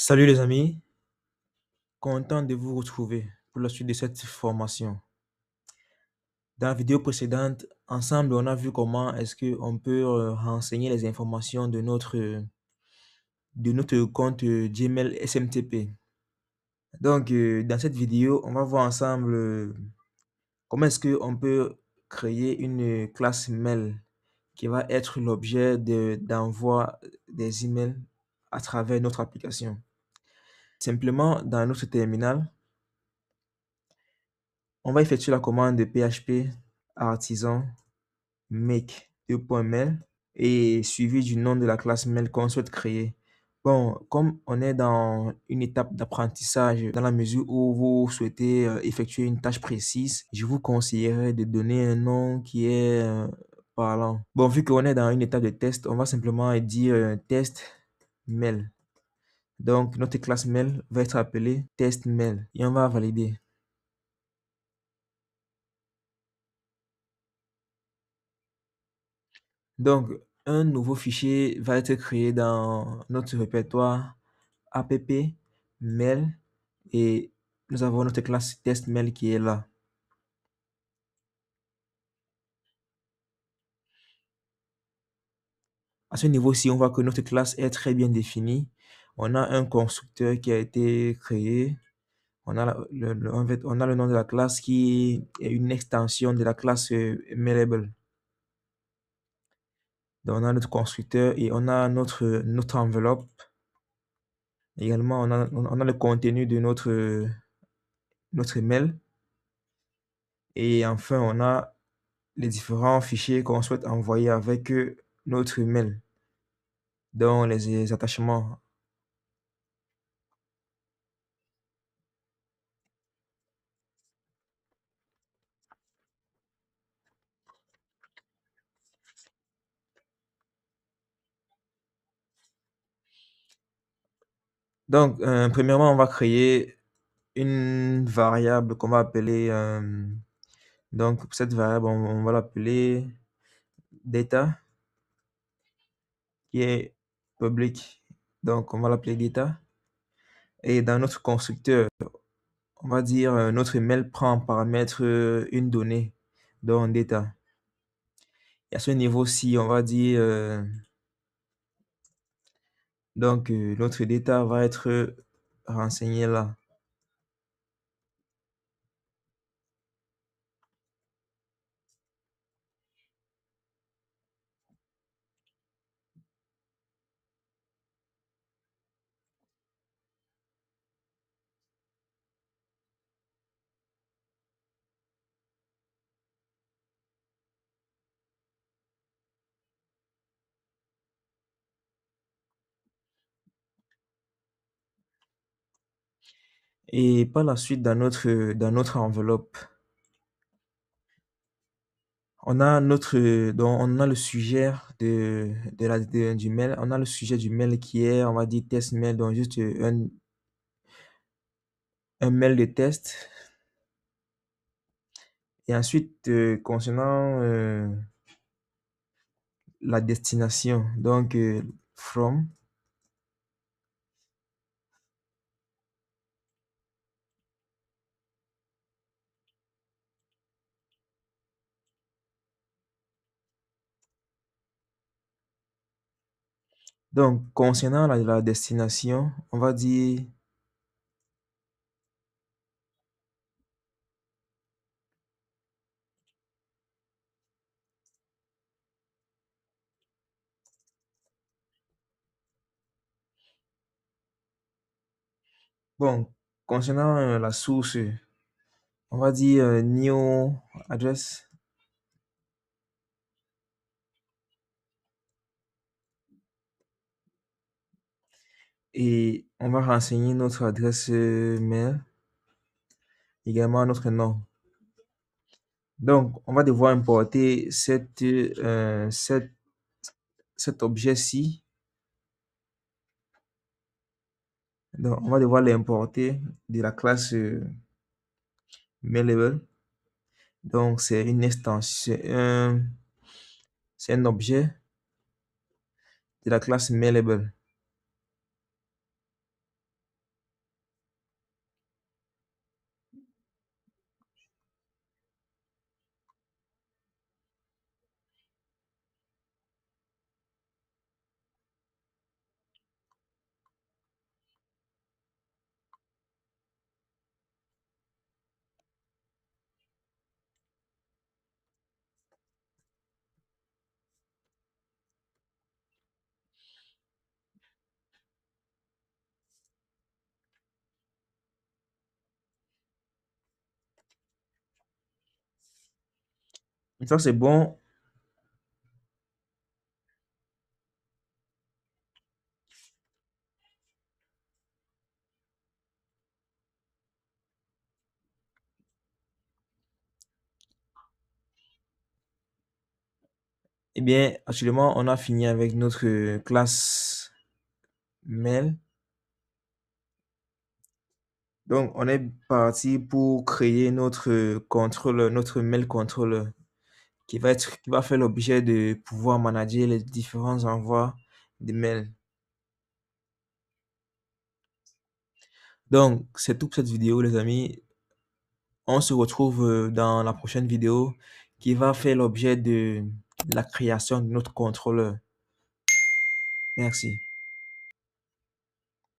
Salut les amis, content de vous retrouver pour la suite de cette formation. Dans la vidéo précédente, ensemble, on a vu comment est-ce qu'on peut renseigner les informations de notre compte Gmail SMTP. Donc, dans cette vidéo, on va voir ensemble comment est-ce qu'on peut créer une classe mail qui va être l'objet d'envoi des emails à travers notre application. Simplement, dans notre terminal, on va effectuer la commande de PHP artisan make 2.mail et suivi du nom de la classe mail qu'on souhaite créer. Bon, comme on est dans une étape d'apprentissage, dans la mesure où vous souhaitez effectuer une tâche précise, je vous conseillerais de donner un nom qui est parlant. Bon, vu qu'on est dans une étape de test, on va simplement dire test mail. Donc, notre classe mail va être appelée test mail et on va valider. Donc, un nouveau fichier va être créé dans notre répertoire app mail et nous avons notre classe test mail qui est là. À ce niveau-ci, on voit que notre classe est très bien définie. On a un constructeur qui a été créé. On a en fait, on a le nom de la classe qui est une extension de la classe Mailable. Donc, on a notre constructeur et on a notre enveloppe. Également, on a le contenu de notre mail. Et enfin, on a les différents fichiers qu'on souhaite envoyer avec notre mail, dont les attachements. Donc, premièrement, on va créer une variable qu'on va appeler, donc cette variable, on va l'appeler data, qui est public. Donc, on va l'appeler data. Et dans notre constructeur, on va dire notre email prend en paramètre une donnée, donc data. Et à ce niveau-ci, on va dire, donc notre data va être renseigné là. Et par la suite, dans notre enveloppe, on a le sujet du mail. On a le sujet du mail qui est, on va dire, test mail, donc juste un mail de test. Et ensuite, concernant la destination, donc from, donc concernant la destination, on va dire, bon, concernant la source, on va dire new address. Et on va renseigner notre adresse mail, également notre nom. Donc, on va devoir importer cet objet-ci. Donc, on va devoir l'importer de la classe Mailable. Donc, c'est une extension, c'est un objet de la classe Mailable. Une fois que c'est bon, eh bien, actuellement, on a fini avec notre classe mail. Donc, on est parti pour créer notre contrôleur, notre mail controller, qui va faire l'objet de pouvoir manager les différents envois de mails. Donc, c'est tout pour cette vidéo, les amis. On se retrouve dans la prochaine vidéo qui va faire l'objet de la création de notre contrôleur. Merci.